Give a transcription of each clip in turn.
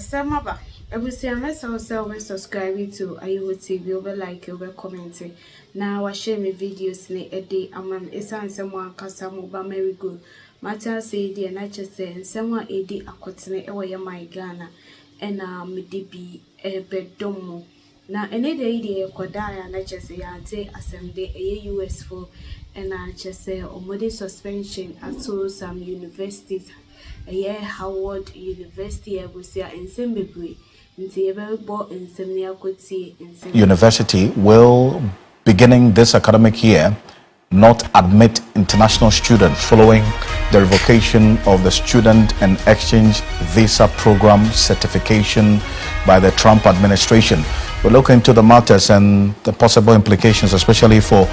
Asamaba. Ebusia mesa we subscribe to Ayo TV, over like, over commenting. Now I share my videos ne a day amam esan someone kasamo ba very good. Matter say the nature say someone a day akotene ewa my Ghana and me be a bedomo. Now any day the kodaya nature say I take assembly a US for and I just say omode suspension at some universities. Howard University University will, beginning this academic year, not admit international students following the revocation of the Student and Exchange Visa Program certification by the Trump administration. We'll look into the matters and the possible implications, especially for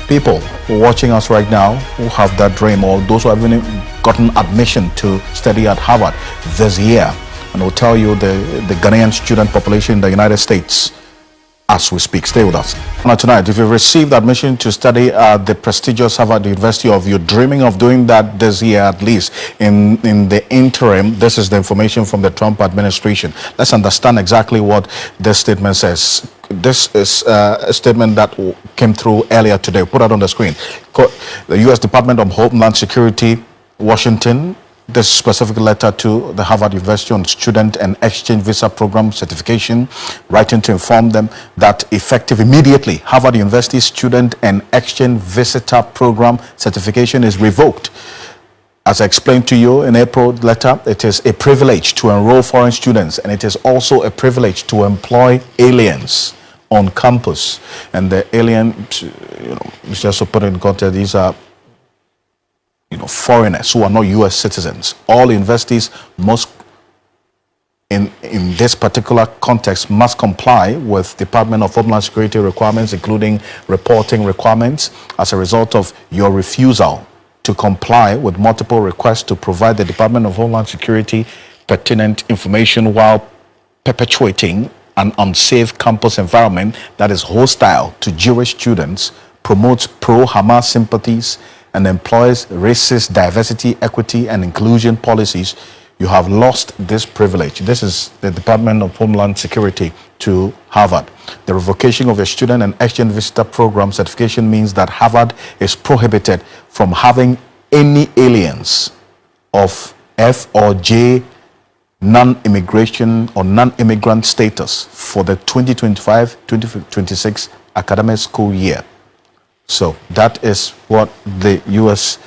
people who are watching us right now who have that dream, or those who have even gotten admission to study at Harvard this year. And we'll tell you the Ghanaian student population in the United States as we speak. Stay with us. Now tonight, if you've received admission to study at the prestigious Harvard University, or if you're dreaming of doing that this year at least, in the interim, this is the information from the Trump administration. Let's understand exactly what this statement says. This is a statement that came through earlier today. Put that on the screen. The U.S. Department of Homeland Security, Washington, this specific letter to the Harvard University on Student and Exchange Visa Program certification, writing to inform them that effective immediately, Harvard University Student and Exchange Visitor Program certification is revoked. As I explained to you in April letter, it is a privilege to enroll foreign students, and it is also a privilege to employ aliens on campus. And the alien, just to put it in context, these are foreigners who are not U.S. citizens. All universities must, in this particular context, must comply with Department of Homeland Security requirements, including reporting requirements. As a result of your refusal to comply with multiple requests to provide the Department of Homeland Security pertinent information while perpetuating an unsafe campus environment that is hostile to Jewish students, promotes pro-Hamas sympathies, and employs racist diversity, equity, and inclusion policies, you have lost this privilege. This is the Department of Homeland Security to Harvard. The revocation of a student and exchange visitor program certification means that Harvard is prohibited from having any aliens of F or J non-immigration or non-immigrant status for the 2025-2026 academic school year. So that is what the U.S.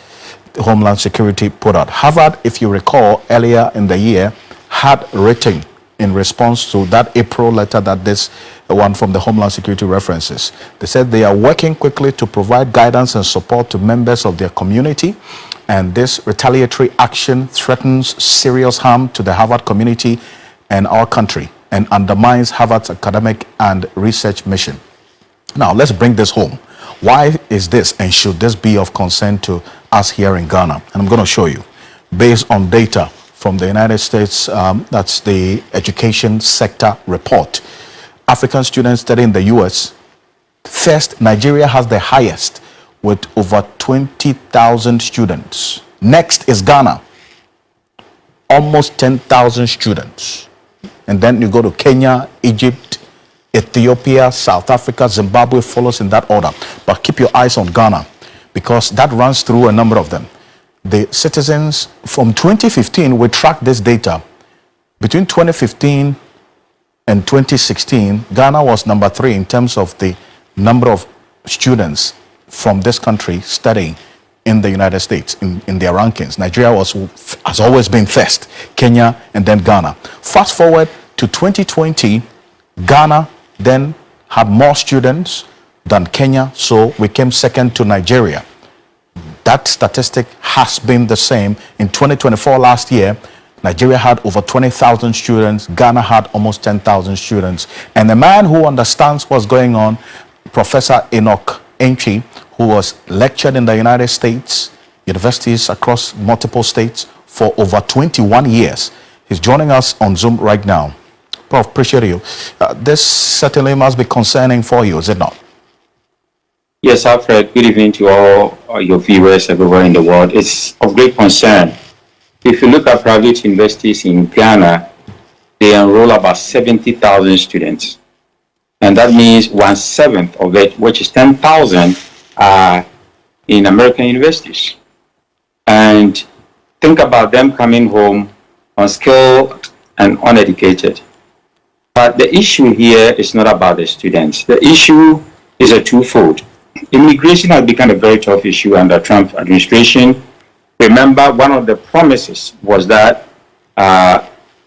Homeland Security put out. Harvard, if you recall, earlier in the year, had written in response to that April letter that this one from the Homeland Security references. They said they are working quickly to provide guidance and support to members of their community, and this retaliatory action threatens serious harm to the Harvard community and our country, and undermines Harvard's academic and research mission. Now, let's bring this home. Why is this, and should this be of concern to us here in Ghana? And I'm going to show you, based on data from the United States, that's the education sector report. African students studying in the U.S. First, Nigeria has the highest with over 20,000 students. Next is Ghana, almost 10,000 students. And then you go to Kenya, Egypt, Ethiopia, South Africa, Zimbabwe follows in that order. But keep your eyes on Ghana, because that runs through a number of them. The citizens from 2015, we tracked this data. Between 2015 and 2016, Ghana was number 3 in terms of the number of students from this country studying in the United States in their rankings. Nigeria has always been first, Kenya, and then Ghana. Fast forward to 2020, Ghana then had more students than Kenya, so we came second to Nigeria. That statistic has been the same. In 2024, last year, Nigeria had over 20,000 students, Ghana had almost 10,000 students. And the man who understands what's going on, Professor Enoch Enchi, who was lectured in the United States, universities across multiple states for over 21 years, he's joining us on Zoom right now. Prof, appreciate you. This certainly must be concerning for you, is it not? Yes, Alfred. Good evening to all your viewers everywhere in the world. It's of great concern. If you look at private universities in Ghana, they enroll about 70,000 students. And that means 1/7 of it, which is 10,000, are in American universities. And think about them coming home unskilled and uneducated. But the issue here is not about the students. The issue is a twofold. Immigration has become a very tough issue under Trump administration. Remember, one of the promises was that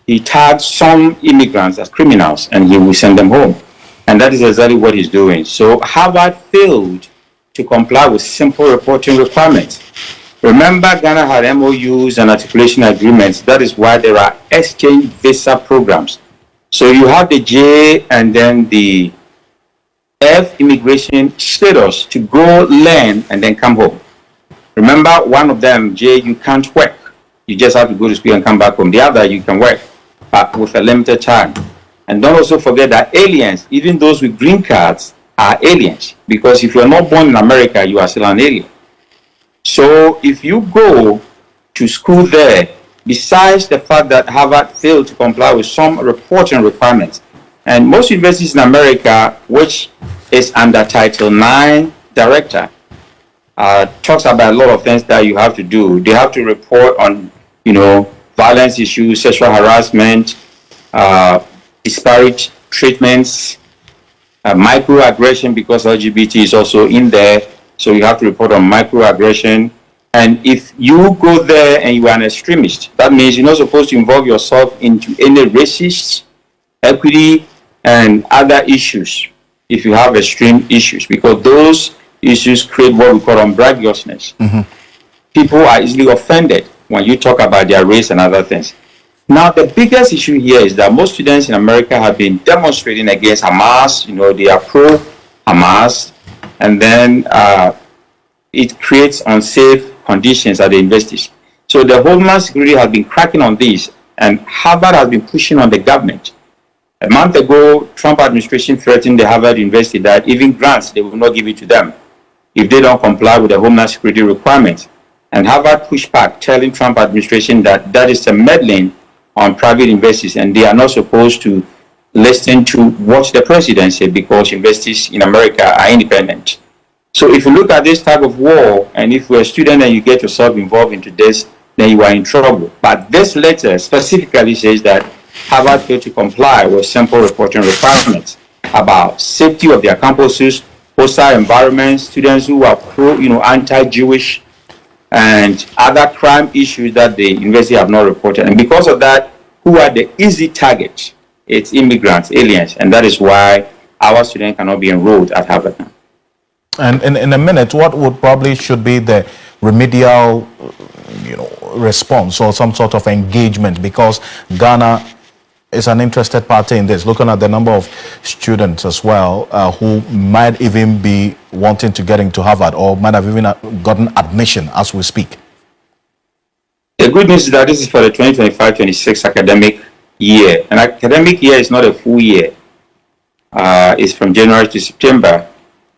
he tagged some immigrants as criminals and he will send them home. And that is exactly what he's doing. So Harvard failed to comply with simple reporting requirements. Remember, Ghana had MOUs and articulation agreements. That is why there are exchange visa programs. So you have the J and then the F immigration status to go learn and then come home. Remember, one of them, J, you can't work. You just have to go to school and come back home. The other, you can work, but with a limited time. And don't also forget that aliens, even those with green cards, are aliens. Because if you're not born in America, you are still an alien. So if you go to school there, besides the fact that Harvard failed to comply with some reporting requirements, and most universities in America, which is under Title IX director, talks about a lot of things that you have to do. They have to report on, violence issues, sexual harassment, disparate treatments, microaggression, because LGBT is also in there. So you have to report on microaggression. And if you go there and you are an extremist, that means you're not supposed to involve yourself into any racist, equity, and other issues if you have extreme issues, because those issues create what we call unbragiousness. People are easily offended when you talk about their race and other things. Now, the biggest issue here is that most students in America have been demonstrating against Hamas. They are pro-Hamas, and then it creates unsafe conditions at the universities. So the Homeland Security has been cracking on this, and Harvard has been pushing on the government. A month ago, Trump administration threatened the Harvard University that even grants, they will not give it to them if they don't comply with the Homeland Security requirements. And Harvard pushed back, telling Trump administration that that is a meddling on private universities, and they are not supposed to listen to what the president said, because universities in America are independent. So if you look at this type of war, and if you're a student and you get yourself involved into this, then you are in trouble. But this letter specifically says that Harvard failed to comply with simple reporting requirements about safety of their campuses, hostile environments, students who are anti-Jewish, and other crime issues that the university have not reported. And because of that, who are the easy targets? It's immigrants, aliens, and that is why our students cannot be enrolled at Harvard now. And in a minute, what would probably should be the remedial, response or some sort of engagement, because Ghana is an interested party in this, looking at the number of students as well who might even be wanting to get into Harvard or might have even gotten admission as we speak. The good news is that this is for the 2025-26 academic year. An academic year is not a full year. It's from January to September.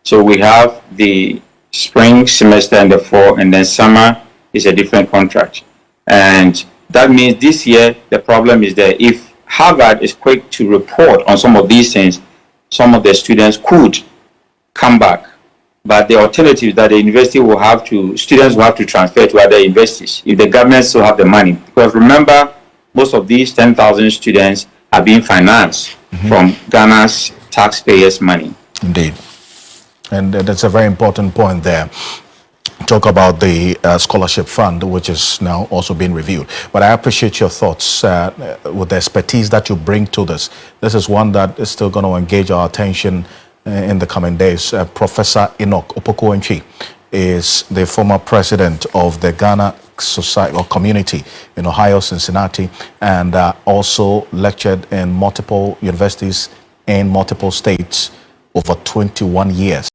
So we have the spring semester and the fall, and then summer is a different contract. And that means this year, the problem is that if Harvard is quick to report on some of these things, some of the students could come back. But the alternative is that the university will have to, students will have to transfer to other universities if the government still have the money. Because remember, most of these 10,000 students are being financed from Ghana's taxpayers' money. Indeed. And that's a very important point there. Talk about the scholarship fund, which is now also being reviewed. But I appreciate your thoughts with the expertise that you bring to this. This is one that is still going to engage our attention in the coming days. Professor Enoch Opoku-Nchi is the former president of the Ghana Society or Community in Ohio, Cincinnati, and also lectured in multiple universities in multiple states over 21 years.